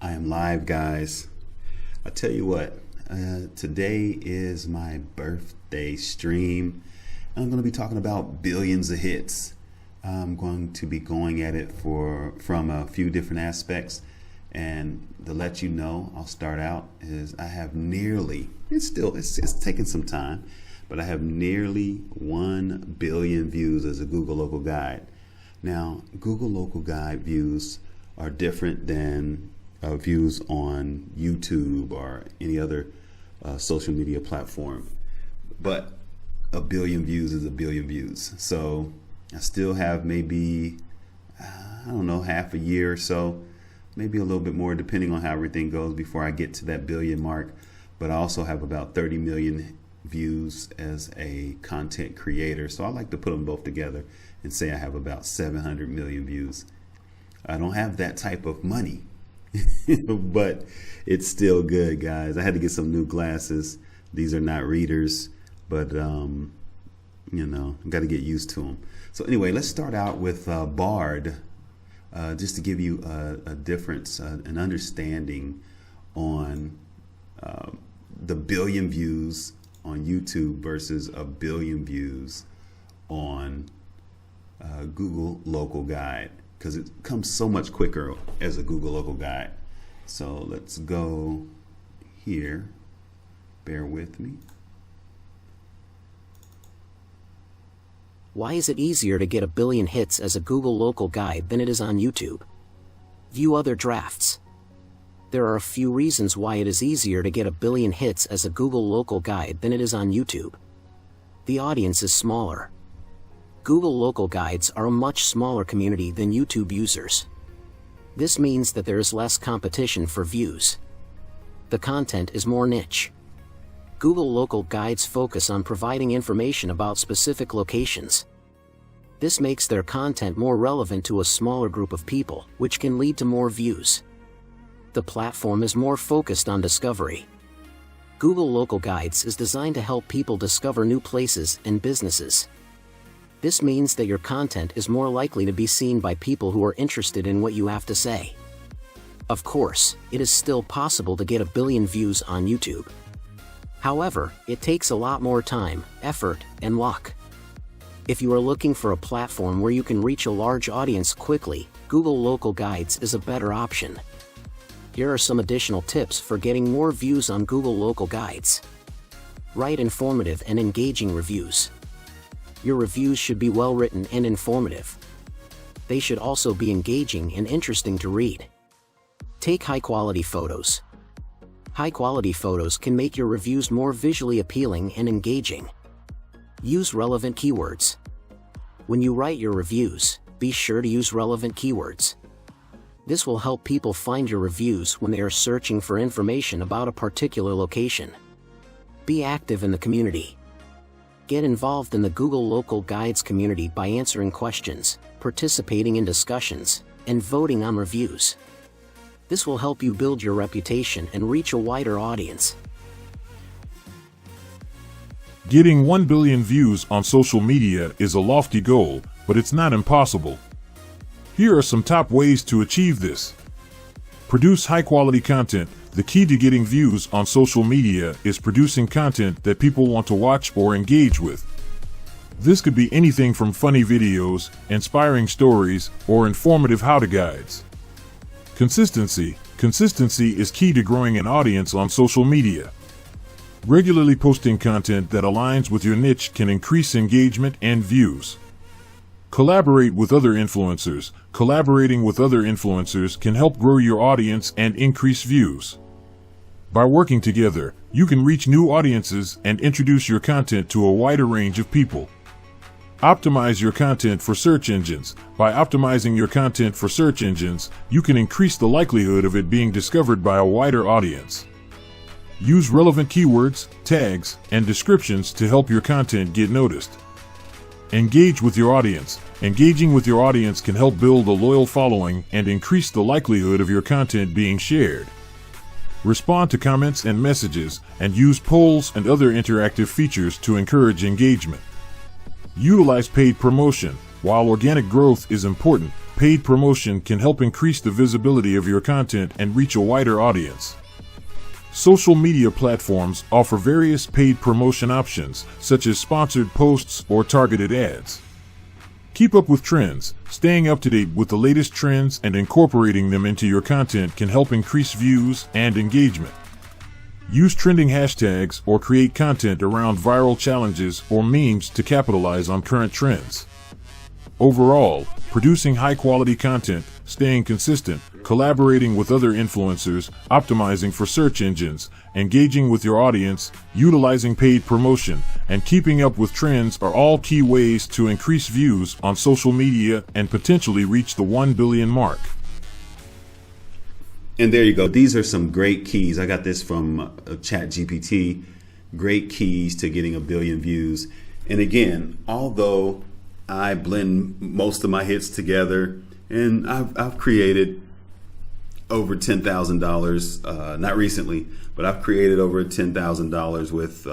I am live, guys. I tell you what, today is my birthday stream. I'm going to be talking about billions of hits. I'm going to be going at it from a few different aspects. And to let you know, I'll start out is I have nearly, it's taking some time, but I have nearly 1 billion views as a Google Local Guide. Now, Google Local Guide views are different than views on YouTube or any other social media platform. But a billion views is a billion views. So I still have maybe, half a year or so, maybe a little bit more depending on how everything goes before I get to that billion mark. But I also have about 30 million views as a content creator. So I like to put them both together and say I have about 700 million views. I don't have that type of money, but it's still good, guys. I had to get some new glasses. These are not readers, but got to get used to them. So anyway, let's start out with Bard, just to give you a difference, an understanding on the billion views on YouTube versus a billion views on Google Local Guide, because it comes so much quicker as a Google Local Guide. So let's go here. Bear with me. Why is it easier to get a billion hits as a Google Local Guide than it is on YouTube? View other drafts. There are a few reasons why it is easier to get a billion hits as a Google Local Guide than it is on YouTube. The audience is smaller. Google Local Guides are a much smaller community than YouTube users. This means that there is less competition for views. The content is more niche. Google Local Guides focus on providing information about specific locations. This makes their content more relevant to a smaller group of people, which can lead to more views. The platform is more focused on discovery. Google Local Guides is designed to help people discover new places and businesses. This means that your content is more likely to be seen by people who are interested in what you have to say. Of course, it is still possible to get a billion views on YouTube. However, it takes a lot more time, effort, and luck. If you are looking for a platform where you can reach a large audience quickly, Google Local Guides is a better option. Here are some additional tips for getting more views on Google Local Guides. Write informative and engaging reviews. Your reviews should be well written and informative. They should also be engaging and interesting to read. Take high-quality photos. High-quality photos can make your reviews more visually appealing and engaging. Use relevant keywords. When you write your reviews, be sure to use relevant keywords. This will help people find your reviews when they are searching for information about a particular location. Be active in the community. Get involved in the Google Local Guides community by answering questions, participating in discussions, and voting on reviews. This will help you build your reputation and reach a wider audience. Getting 1 billion views on social media is a lofty goal, but it's not impossible. Here are some top ways to achieve this. Produce high-quality content. The key to getting views on social media is producing content that people want to watch or engage with. This could be anything from funny videos, inspiring stories, or informative how-to guides. Consistency. Consistency is key to growing an audience on social media. Regularly posting content that aligns with your niche can increase engagement and views. Collaborate with other influencers. Collaborating with other influencers can help grow your audience and increase views. By working together, you can reach new audiences and introduce your content to a wider range of people. Optimize your content for search engines. By optimizing your content for search engines, you can increase the likelihood of it being discovered by a wider audience. Use relevant keywords, tags, and descriptions to help your content get noticed. Engage with your audience. Engaging with your audience can help build a loyal following and increase the likelihood of your content being shared. Respond to comments and messages, and use polls and other interactive features to encourage engagement. Utilize paid promotion. While organic growth is important, paid promotion can help increase the visibility of your content and reach a wider audience. Social media platforms offer various paid promotion options, such as sponsored posts or targeted ads. Keep up with trends. Staying up to date with the latest trends and incorporating them into your content can help increase views and engagement. Use trending hashtags or create content around viral challenges or memes to capitalize on current trends. Overall, producing high-quality content, staying consistent, collaborating with other influencers, optimizing for search engines, engaging with your audience, utilizing paid promotion, and keeping up with trends are all key ways to increase views on social media and potentially reach the 1 billion mark. And there you go. These are some great keys. I got this from ChatGPT. Great keys to getting 1 billion views. And again, although I blend most of my hits together, and I've created over $10,000, not recently, but I've created over $10,000 with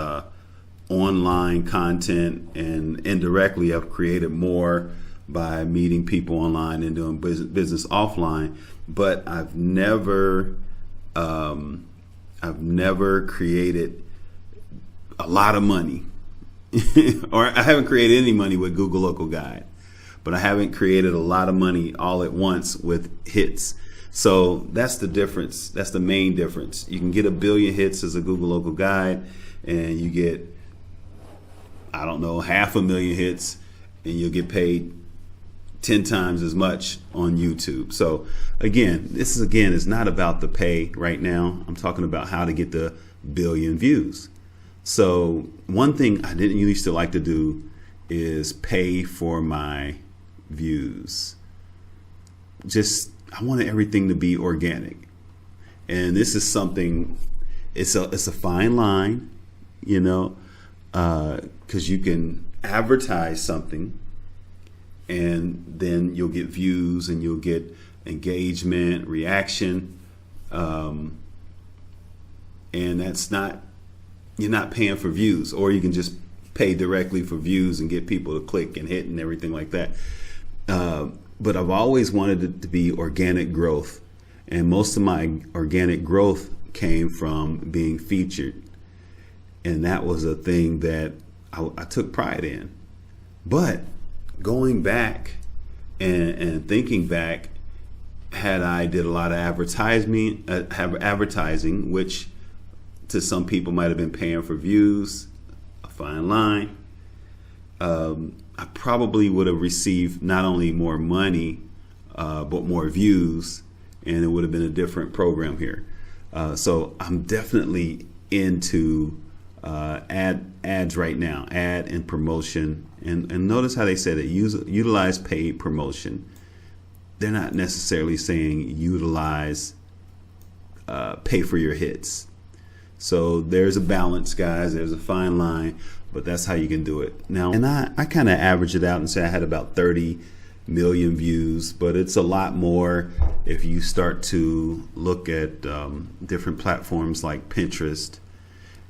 online content, and indirectly I've created more by meeting people online and doing business offline. But I've never created a lot of money. Or I haven't created any money with Google Local Guide, but I haven't created a lot of money all at once with hits. So that's the difference. That's the main difference. You can get 1 billion hits as a Google Local Guide, and you get, I don't know, 500,000 hits, and you'll get paid 10 times as much on YouTube. So again, this is not about the pay right now. I'm talking about how to get the 1 billion views. So one thing I didn't used to like to do is pay for my views. I wanted everything to be organic. And this is something, it's a fine line, you know, because you can advertise something and then you'll get views and you'll get engagement, reaction. And you're not paying for views, or you can just pay directly for views and get people to click and hit and everything like that. But I've always wanted it to be organic growth. And most of my organic growth came from being featured. And that was a thing that I took pride in. But going back and thinking back, had I did a lot of advertising, which to some people might have been paying for views, a fine line, I probably would have received not only more money, but more views, and it would have been a different program here. So I'm definitely into ads right now, ad and promotion. And notice how they said it, utilize paid promotion. They're not necessarily saying utilize, pay for your hits. So there's a balance, guys. There's a fine line, but that's how you can do it. Now, and I kind of average it out and say I had about 30 million views, but it's a lot more if you start to look at different platforms like Pinterest.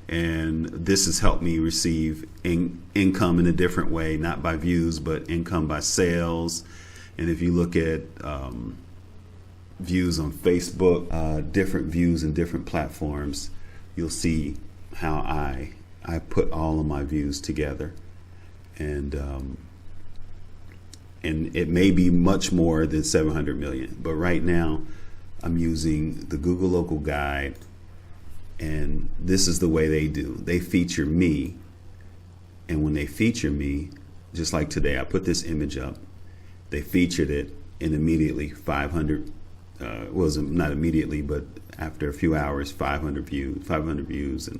And this has helped me receive income in a different way, not by views, but income by sales. And if you look at views on Facebook, different views in different platforms, you'll see how I put all of my views together, and it may be much more than 700 million, but right now I'm using the Google Local Guide, and this is the way they do. They feature me, and when they feature me, just like today, I put this image up, they featured it, and immediately 500, wasn't not immediately, but after a few hours, 500 views, and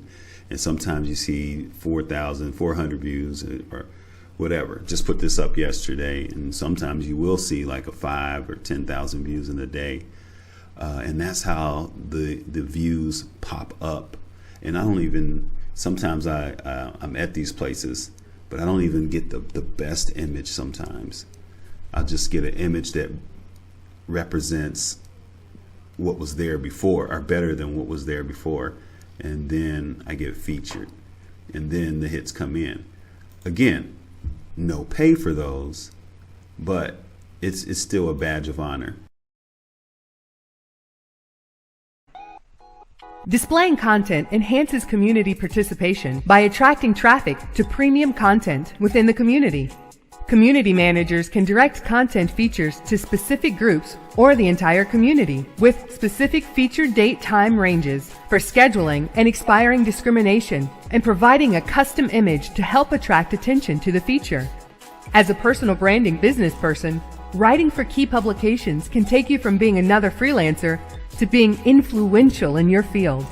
sometimes you see 4,400 views or whatever. Just put this up yesterday, and sometimes you will see like a 5 or 10,000 views in a day, and that's how the views pop up. And I don't even, sometimes I'm at these places, but I don't even get the best image. Sometimes I'll just get an image that represents what was there before, or better than what was there before, and then I get featured, and then the hits come in. Again, no pay for those, but it's still a badge of honor. Displaying content enhances community participation by attracting traffic to premium content within the community. Community managers can direct content features to specific groups or the entire community with specific feature date time ranges for scheduling and expiring discrimination and providing a custom image to help attract attention to the feature. As a personal branding business person, writing for key publications can take you from being another freelancer to being influential in your field.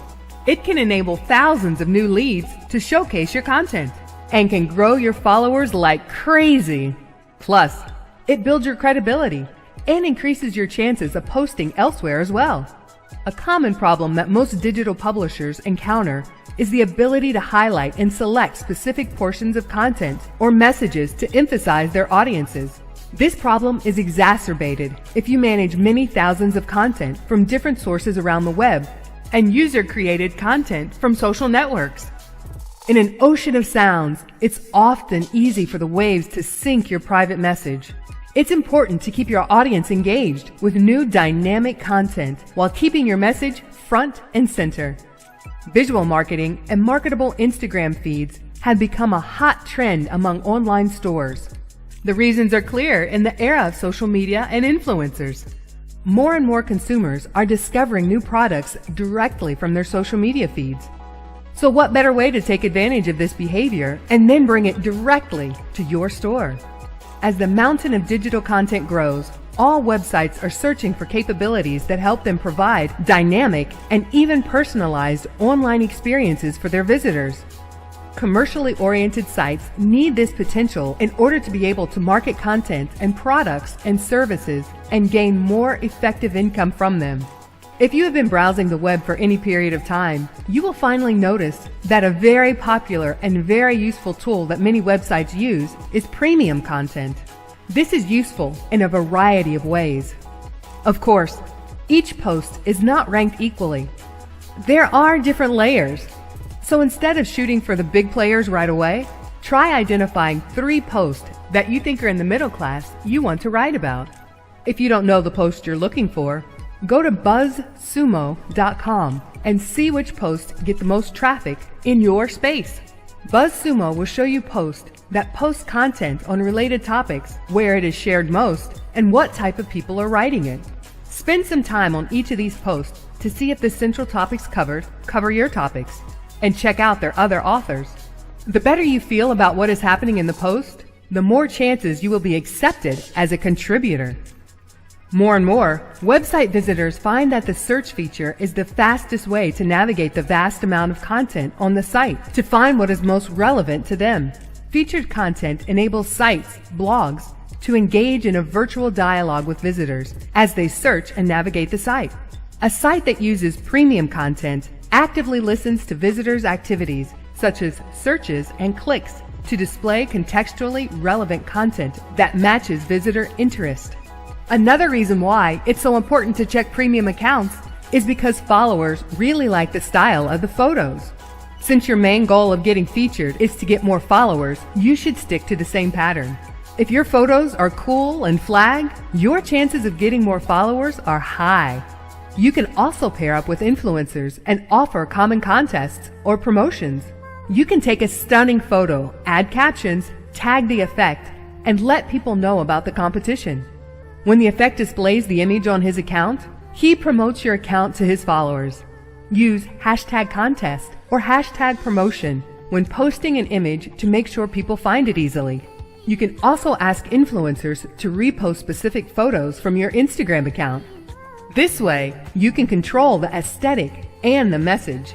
It can enable thousands of new leads to showcase your content and can grow your followers like crazy. Plus, it builds your credibility and increases your chances of posting elsewhere as well. A common problem that most digital publishers encounter is the ability to highlight and select specific portions of content or messages to emphasize their audiences. This problem is exacerbated if you manage many thousands of content from different sources around the web and user-created content from social networks. In an ocean of sounds, it's often easy for the waves to sink your private message. It's important to keep your audience engaged with new dynamic content while keeping your message front and center. Visual marketing and marketable Instagram feeds have become a hot trend among online stores. The reasons are clear in the era of social media and influencers. More and more consumers are discovering new products directly from their social media feeds. So what better way to take advantage of this behavior and then bring it directly to your store? As the mountain of digital content grows, all websites are searching for capabilities that help them provide dynamic and even personalized online experiences for their visitors. Commercially oriented sites need this potential in order to be able to market content and products and services and gain more effective income from them. If you have been browsing the web for any period of time, you will finally notice that a very popular and very useful tool that many websites use is premium content. This is useful in a variety of ways. Of course, each post is not ranked equally. There are different layers. So instead of shooting for the big players right away, try identifying 3 posts that you think are in the middle class you want to write about. If you don't know the post you're looking for, go to buzzsumo.com and see which posts get the most traffic in your space. BuzzSumo will show you posts that post content on related topics, where it is shared most, and what type of people are writing it. Spend some time on each of these posts to see if the central topics covered cover your topics, and check out their other authors. The better you feel about what is happening in the post, the more chances you will be accepted as a contributor. More and more, website visitors find that the search feature is the fastest way to navigate the vast amount of content on the site to find what is most relevant to them. Featured content enables sites, blogs, to engage in a virtual dialogue with visitors as they search and navigate the site. A site that uses premium content actively listens to visitors' activities such as searches and clicks to display contextually relevant content that matches visitor interest. Another reason why it's so important to check premium accounts is because followers really like the style of the photos. Since your main goal of getting featured is to get more followers, you should stick to the same pattern. If your photos are cool and flag, your chances of getting more followers are high. You can also pair up with influencers and offer common contests or promotions. You can take a stunning photo, add captions, tag the effect, and let people know about the competition. When the effect displays the image on his account, he promotes your account to his followers. Use hashtag contest or hashtag promotion when posting an image to make sure people find it easily. You can also ask influencers to repost specific photos from your Instagram account. This way, you can control the aesthetic and the message.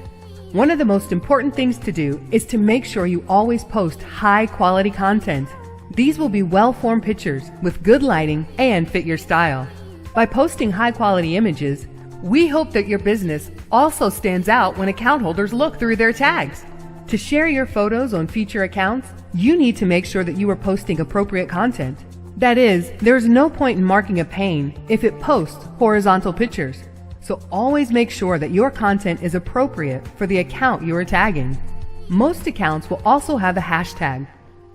One of the most important things to do is to make sure you always post high-quality content. These will be well-formed pictures with good lighting and fit your style. By posting high-quality images, we hope that your business also stands out when account holders look through their tags. To share your photos on feature accounts, you need to make sure that you are posting appropriate content. That is, there's no point in marking a pane if it posts horizontal pictures. So always make sure that your content is appropriate for the account you are tagging. Most accounts will also have a hashtag.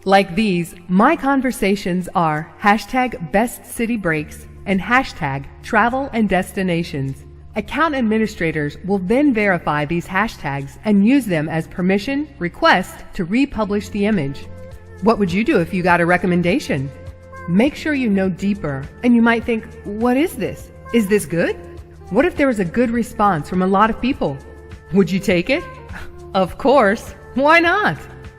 Like these, my conversations are hashtag best city breaks and hashtag travel and destinations. Account administrators will then verify these hashtags and use them as permission request to republish the image. What would you do if you got a recommendation? Make sure you know deeper, and you might think, what is this? Is this good? What if there was a good response from a lot of people? Would you take it? Of course. Why not?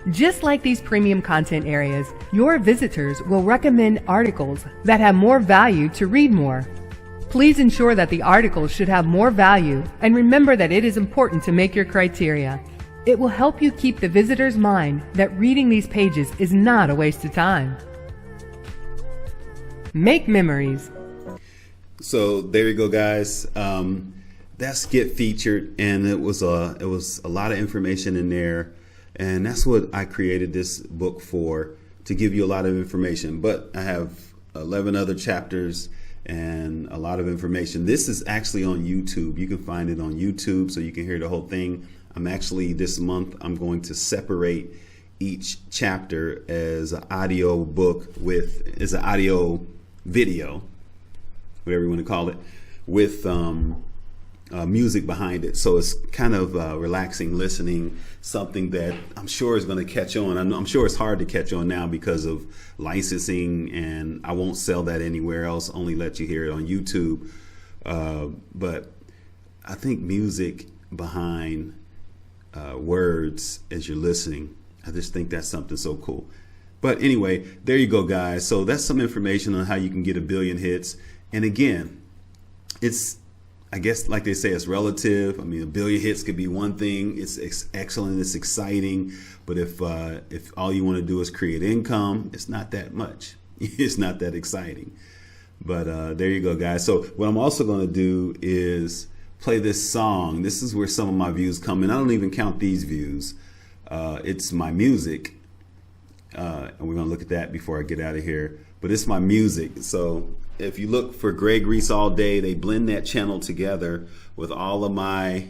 Just like these premium content areas, your visitors will recommend articles that have more value to read more. Please ensure that the articles should have more value, and remember that it is important to make your criteria. It will help you keep the visitor's mind that reading these pages is not a waste of time. Make memories. So there you go, guys. That's Get Featured, and it was a lot of information in there, and that's what I created this book for, to give you a lot of information. But I have 11 other chapters and a lot of information. This is actually on YouTube. You can find it on YouTube, so you can hear the whole thing. I'm actually, this month, I'm going to separate each chapter as an audio book as an audio video, whatever you want to call it, with music behind it. So it's kind of relaxing listening, something that I'm sure is going to catch on. I'm sure it's hard to catch on now because of licensing, and I won't sell that anywhere else, only let you hear it on YouTube. But I think music behind words as you're listening, I just think that's something so cool. But anyway, there you go, guys. So that's some information on how you can get 1 billion hits. And again, it's, I guess, like they say, it's relative. I mean, 1 billion hits could be one thing. It's excellent. It's exciting. But if all you want to do is create income, it's not that much. It's not that exciting. But there you go, guys. So what I'm also going to do is play this song. This is where some of my views come in. I don't even count these views. It's my music. And we're going to look at that before I get out of here. But it's my music. So if you look for Greg Reese all day, they blend that channel together with all of my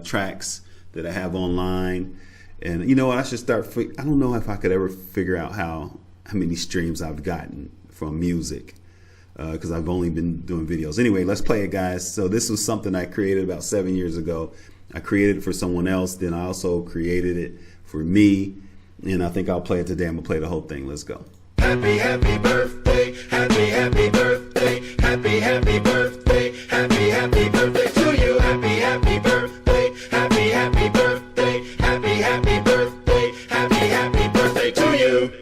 tracks that I have online. And you know what? I should start. I don't know if I could ever figure out how many streams I've gotten from music, because I've only been doing videos. Anyway, let's play it, guys. So this was something I created about 7 years ago. I created it for someone else. Then I also created it for me. And I think I'll play it today. I'm going to play the whole thing. Let's go. Happy, happy birthday, happy, happy birthday, happy, happy birthday, happy, happy birthday to you. Happy, happy birthday, happy, happy birthday, happy, happy birthday, happy, happy birthday to you.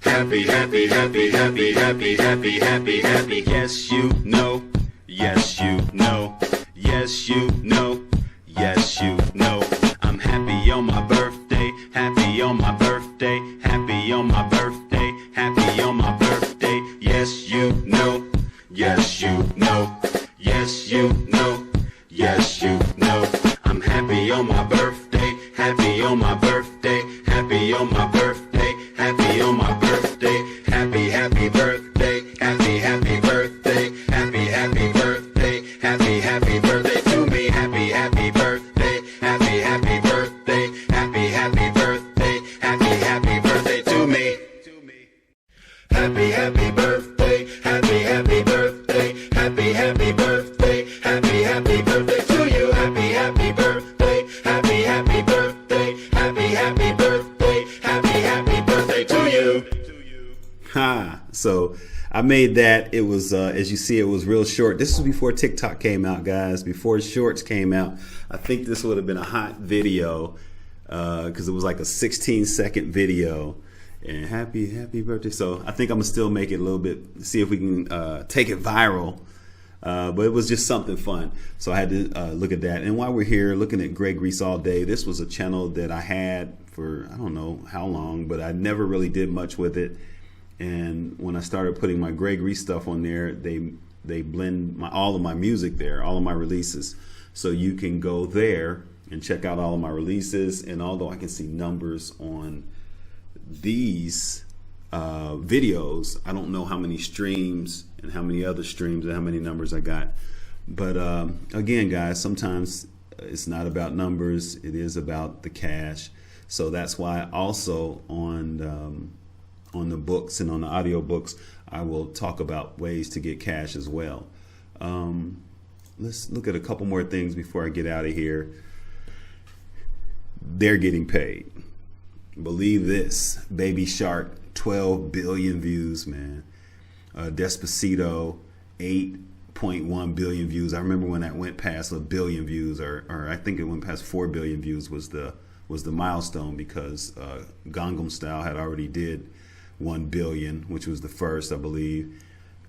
Happy, happy, happy, happy, happy, happy, happy, happy. Yes, you know. Yes, you know. Yes, you know. Yes, you know. I'm happy on my birthday, happy on my birthday, happy on my birthday, happy on my birthday. Yes, you know. Yes, you know. Yes, you know. Yes, you know. I'm happy on my birthday, happy on my birthday, happy on my birthday, happy on my birthday. Happy, happy birthday, happy, happy birthday, happy, happy birthday, happy, happy birthday to me. Happy, happy birthday, happy, happy birthday, happy, happy birthday, happy, happy birthday to me. Happy, happy birthday, happy, happy birthday, happy, happy birthday, happy, happy birthday to you. Happy, happy birthday, happy, happy birthday, happy, happy birthday, happy, happy birthday to you. Ha! So I made that. It was, as you see, it was real short. This was before TikTok came out, guys. Before shorts came out. I think this would have been a hot video because it was like a 16-second video. And happy birthday. So I think I'm gonna still make it a little bit, see if we can take it viral. But it was just something fun. So I had to look at that. And while we're here looking at Greg Reese all day, this was a channel that I had for, I don't know how long, but I never really did much with it. And when I started putting my Greg Reese stuff on there, they blend all of my music there, all of my releases. So you can go there and check out all of my releases. And although I can see numbers on these videos, I don't know how many streams and how many other streams and how many numbers I got. But again, guys, sometimes it's not about numbers. It is about the cash. So that's why also on the books and on the audiobooks, I will talk about ways to get cash as well. Let's look at a couple more things before I get out of here. They're getting paid. Believe this, Baby Shark, 12 billion views, man. Despacito, 8.1 billion views. I remember when that went past a billion views, or I think it went past 4 billion views was the milestone, because Gangnam Style had already did 1 billion, which was the first, I believe.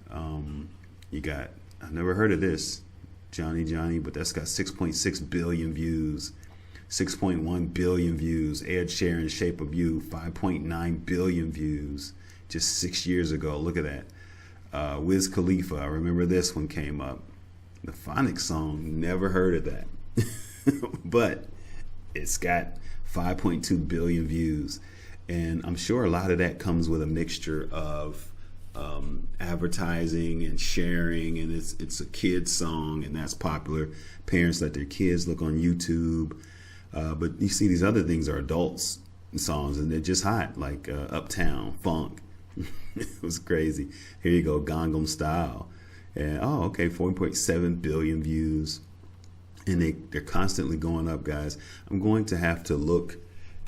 You got, I've never heard of this, Johnny, but that's got 6.6 billion views. 6.1 billion views. Ed Sheeran, Shape of You, 5.9 billion views just 6 years ago. Look at that. Wiz Khalifa, I remember this one came up. The Phonics song, never heard of that. But it's got 5.2 billion views. And I'm sure a lot of that comes with a mixture of advertising and sharing, and it's a kid's song, and that's popular. Parents let their kids look on YouTube. But you see these other things are adults songs, and they're just hot, like Uptown Funk. It was crazy. Here you go, Gangnam Style. And okay, 4.7 billion views. And they're constantly going up, guys. I'm going to have to look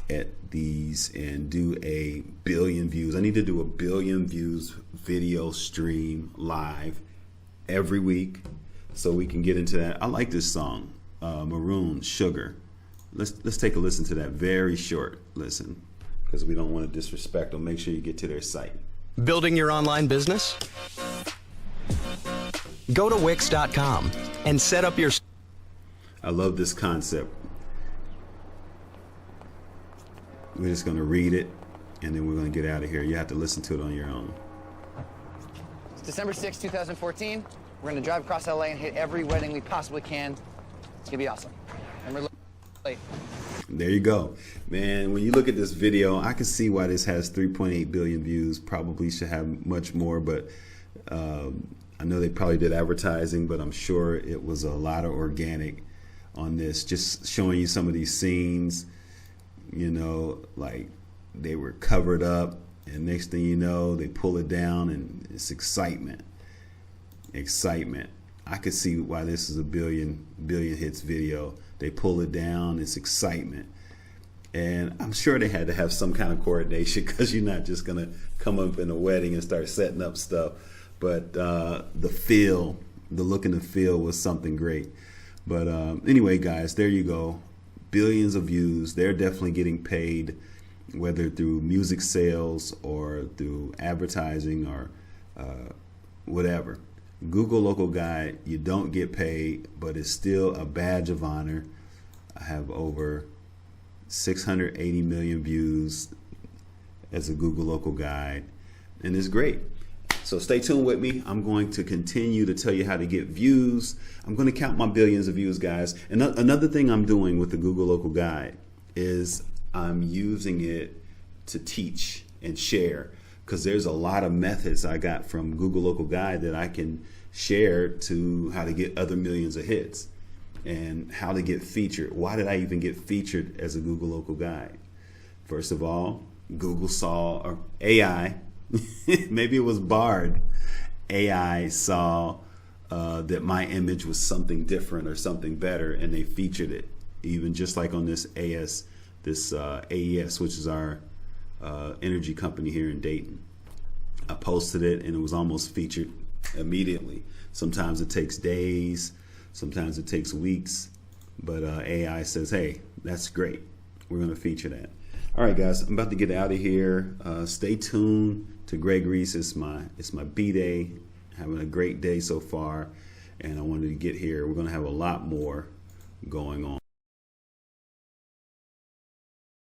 at these and do a billion views. I need to do a billion views video stream live every week so we can get into that. I like this song, Maroon, Sugar. Let's take a listen to that. Very short listen, because we don't want to disrespect them. Make sure you get to their site. Building your online business? Go to Wix.com and set up your... I love this concept. We're just going to read it, and then we're going to get out of here. You have to listen to it on your own. It's December 6, 2014. We're going to drive across LA and hit every wedding we possibly can. It's going to be awesome. And we're late. There you go, man. When you look at this video, I can see why this has 3.8 billion views. Probably should have much more, but I know they probably did advertising, but I'm sure it was a lot of organic on this, just showing you some of these scenes, you know, like they were covered up, and next thing you know, they pull it down, and it's excitement. I could see why this is a billion hits video. They pull it down, it's excitement. And I'm sure they had to have some kind of coordination, because you're not just gonna come up in a wedding and start setting up stuff. But the look and the feel was something great. But anyway, guys, there you go. Billions of views. They're definitely getting paid, whether through music sales or through advertising or whatever. Google Local Guide, you don't get paid, but it's still a badge of honor. I have over 680 million views as a Google Local Guide, and it's great. So stay tuned with me. I'm going to continue to tell you how to get views. I'm going to count my billions of views, guys. And another thing I'm doing with the Google Local Guide is I'm using it to teach and share, because there's a lot of methods I got from Google Local Guide that I can share to how to get other millions of hits and how to get featured. Why did I even get featured as a Google Local Guide? First of all, Google saw, or AI, maybe it was Bard, AI saw that my image was something different or something better, and they featured it. Even just like on this AES, which is our energy company here in Dayton. I posted it, and it was almost featured immediately. Sometimes it takes days, sometimes it takes weeks, but AI says, hey, that's great, we're going to feature that. All right, guys, I'm about to get out of here. Stay tuned to Greg Reese. It's my B-Day. Having a great day so far, and I wanted to get here. We're going to have a lot more going on.